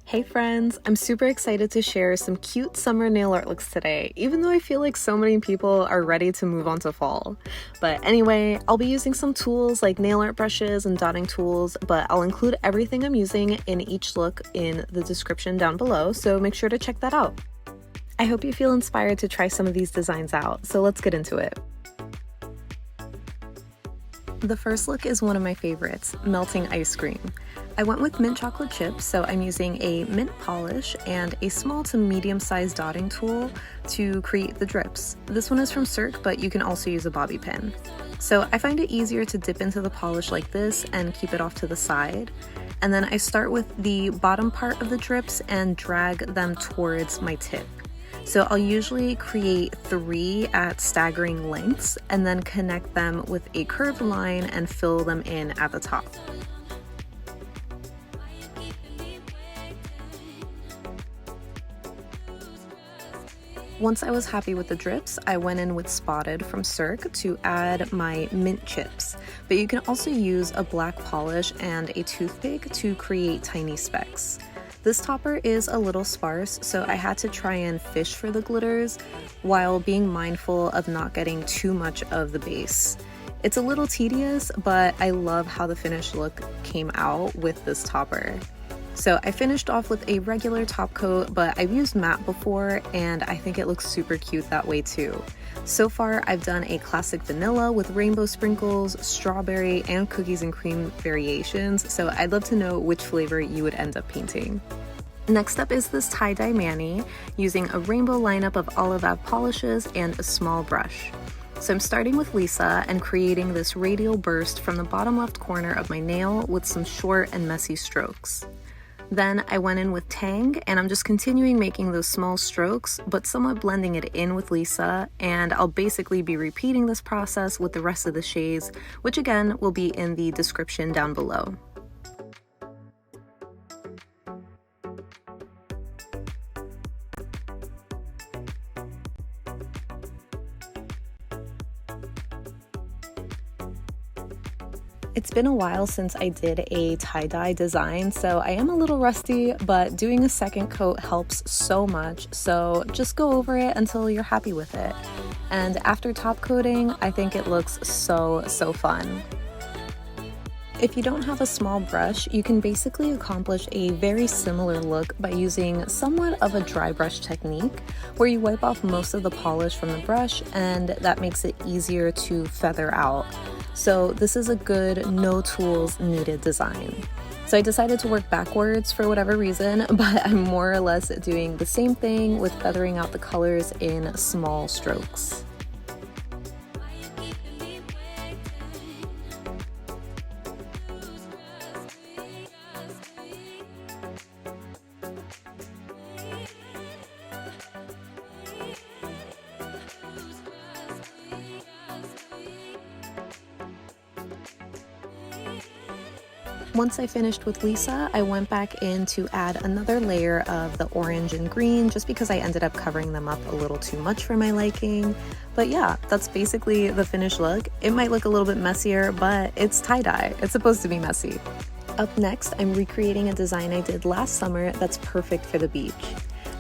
Hey friends, I'm super excited to share some cute summer nail art looks today, even though I feel like so many people are ready to move on to fall. But anyway, I'll be using some tools like nail art brushes and dotting tools, but I'll include everything I'm using in each look in the description down below, so make sure to check that out. I hope you feel inspired to try some of these designs out, so let's get into it. The first look is one of my favorites, melting ice cream. I went with mint chocolate chips, so I'm using a mint polish and a small to medium-sized dotting tool to create the drips. This one is from Cirque, but you can also use a bobby pin. So I find it easier to dip into the polish like this and keep it off to the side. And then I start with the bottom part of the drips and drag them towards my tip. So I'll usually create 3 at staggering lengths and then connect them with a curved line and fill them in at the top. Once I was happy with the drips, I went in with Spotted from Cirque to add my mint chips, but you can also use a black polish and a toothpick to create tiny specks. This topper is a little sparse, so I had to try and fish for the glitters while being mindful of not getting too much of the base. It's a little tedious, but I love how the finished look came out with this topper. So I finished off with a regular top coat, but I've used matte before and I think it looks super cute that way too. So far I've done a classic vanilla with rainbow sprinkles, strawberry, and cookies and cream variations, so I'd love to know which flavor you would end up painting. Next up is this tie-dye mani, using a rainbow lineup of olive Ave polishes and a small brush. So I'm starting with Lisa and creating this radial burst from the bottom left corner of my nail with some short and messy strokes. Then I went in with Tang, and I'm just continuing making those small strokes, but somewhat blending it in with Lisa, and I'll basically be repeating this process with the rest of the shades, which again will be in the description down below. It's been a while since I did a tie-dye design, so I am a little rusty, but doing a second coat helps so much, so just go over it until you're happy with it. And after top coating, I think it looks so fun. If you don't have a small brush, you can basically accomplish a very similar look by using somewhat of a dry brush technique, where you wipe off most of the polish from the brush, and that makes it easier to feather out. So this is a good no tools needed design. So I decided to work backwards for whatever reason, but I'm more or less doing the same thing with feathering out the colors in small strokes. Once I finished with Lisa, I went back in to add another layer of the orange and green just because I ended up covering them up a little too much for my liking. But yeah, that's basically the finished look. It might look a little bit messier, but it's tie-dye. It's supposed to be messy. Up next, I'm recreating a design I did last summer that's perfect for the beach.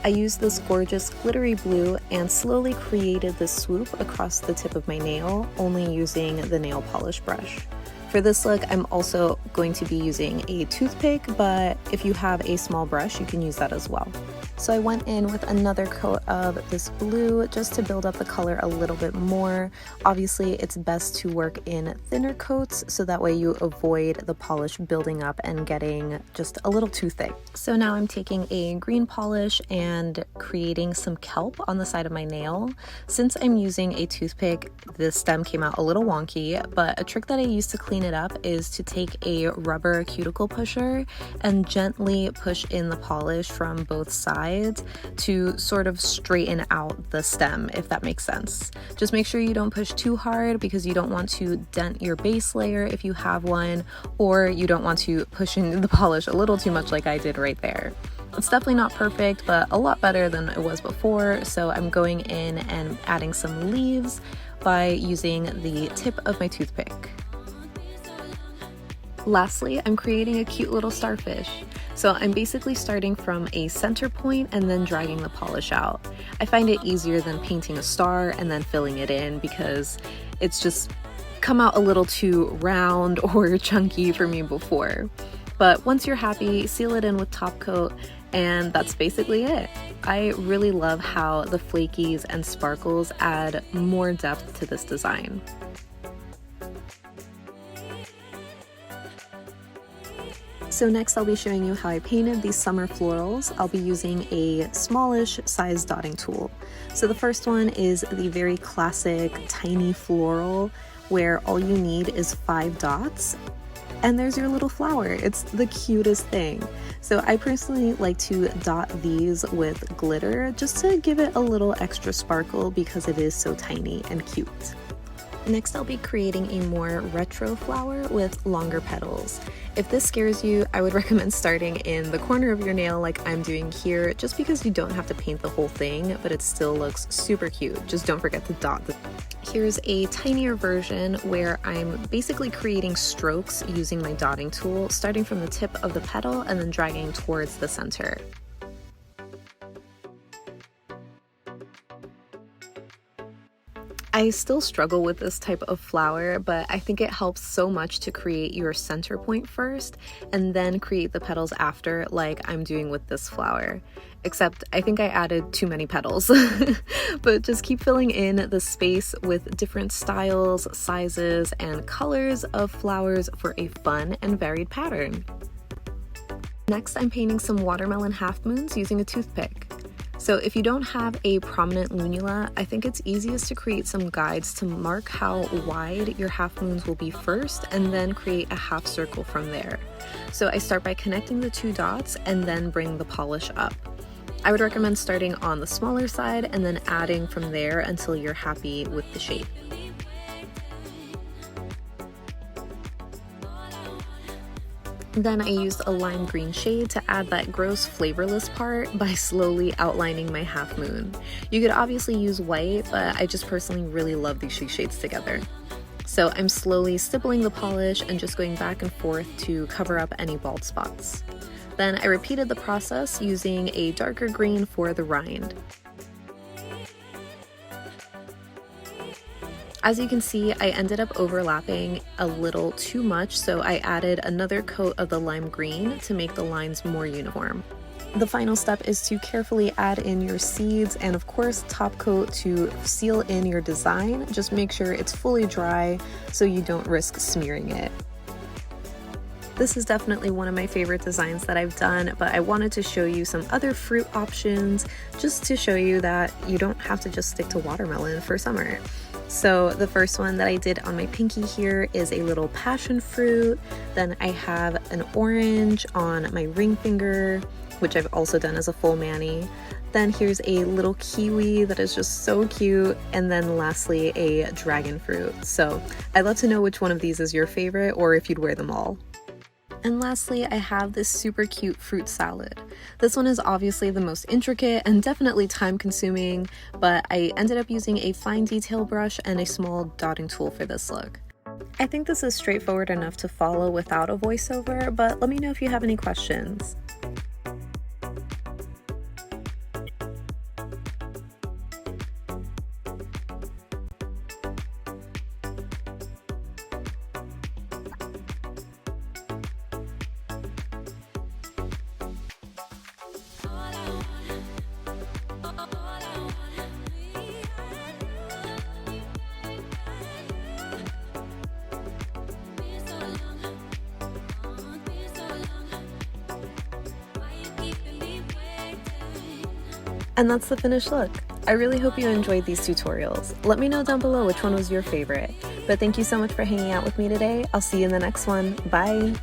I used this gorgeous glittery blue and slowly created this swoop across the tip of my nail, only using the nail polish brush. For this look, I'm also going to be using a toothpick, but if you have a small brush, you can use that as well. So I went in with another coat of this blue just to build up the color a little bit more. Obviously, it's best to work in thinner coats so that way you avoid the polish building up and getting just a little too thick. So now I'm taking a green polish and creating some kelp on the side of my nail. Since I'm using a toothpick, the stem came out a little wonky, but a trick that I use to clean it up is to take a rubber cuticle pusher and gently push in the polish from both sides to sort of straighten out the stem, if that makes sense. Just make sure you don't push too hard because you don't want to dent your base layer if you have one, or you don't want to push in the polish a little too much like I did right there. It's definitely not perfect, but a lot better than it was before, so I'm going in and adding some leaves by using the tip of my toothpick. Lastly, I'm creating a cute little starfish. So I'm basically starting from a center point and then dragging the polish out. I find it easier than painting a star and then filling it in because it's just come out a little too round or chunky for me before. But once you're happy, seal it in with top coat, and that's basically it. I really love how the flakies and sparkles add more depth to this design. So next I'll be showing you how I painted these summer florals. I'll be using a smallish size dotting tool. So the first one is the very classic tiny floral where all you need is 5 dots. And there's your little flower. It's the cutest thing. So I personally like to dot these with glitter just to give it a little extra sparkle because it is so tiny and cute. Next, I'll be creating a more retro flower with longer petals. If this scares you, I would recommend starting in the corner of your nail like I'm doing here, just because you don't have to paint the whole thing, but it still looks super cute. Just don't forget to dot. Here's a tinier version where I'm basically creating strokes using my dotting tool, starting from the tip of the petal and then dragging towards the center. I still struggle with this type of flower, but I think it helps so much to create your center point first and then create the petals after, like I'm doing with this flower. Except I think I added too many petals. But just keep filling in the space with different styles, sizes, and colors of flowers for a fun and varied pattern. Next, I'm painting some watermelon half moons using a toothpick. So if you don't have a prominent lunula, I think it's easiest to create some guides to mark how wide your half moons will be first and then create a half circle from there. So I start by connecting the 2 dots and then bring the polish up. I would recommend starting on the smaller side and then adding from there until you're happy with the shape. Then I used a lime green shade to add that gross flavorless part by slowly outlining my half moon. You could obviously use white, but I just personally really love these 2 shades together. So I'm slowly stippling the polish and just going back and forth to cover up any bald spots. Then I repeated the process using a darker green for the rind. As you can see, I ended up overlapping a little too much, so I added another coat of the lime green to make the lines more uniform. The final step is to carefully add in your seeds and of course top coat to seal in your design. Just make sure it's fully dry so you don't risk smearing it. This is definitely one of my favorite designs that I've done, but I wanted to show you some other fruit options just to show you that you don't have to just stick to watermelon for summer. So the first one that I did on my pinky here is a little passion fruit. Then I have an orange on my ring finger, which I've also done as a full mani. Then here's a little kiwi that is just so cute. And then lastly, a dragon fruit. So I'd love to know which one of these is your favorite or if you'd wear them all. And lastly, I have this super cute fruit salad. This one is obviously the most intricate and definitely time consuming, but I ended up using a fine detail brush and a small dotting tool for this look. I think this is straightforward enough to follow without a voiceover, but let me know if you have any questions. And that's the finished look. I really hope you enjoyed these tutorials. Let me know down below which one was your favorite. But thank you so much for hanging out with me today. I'll see you in the next one. Bye!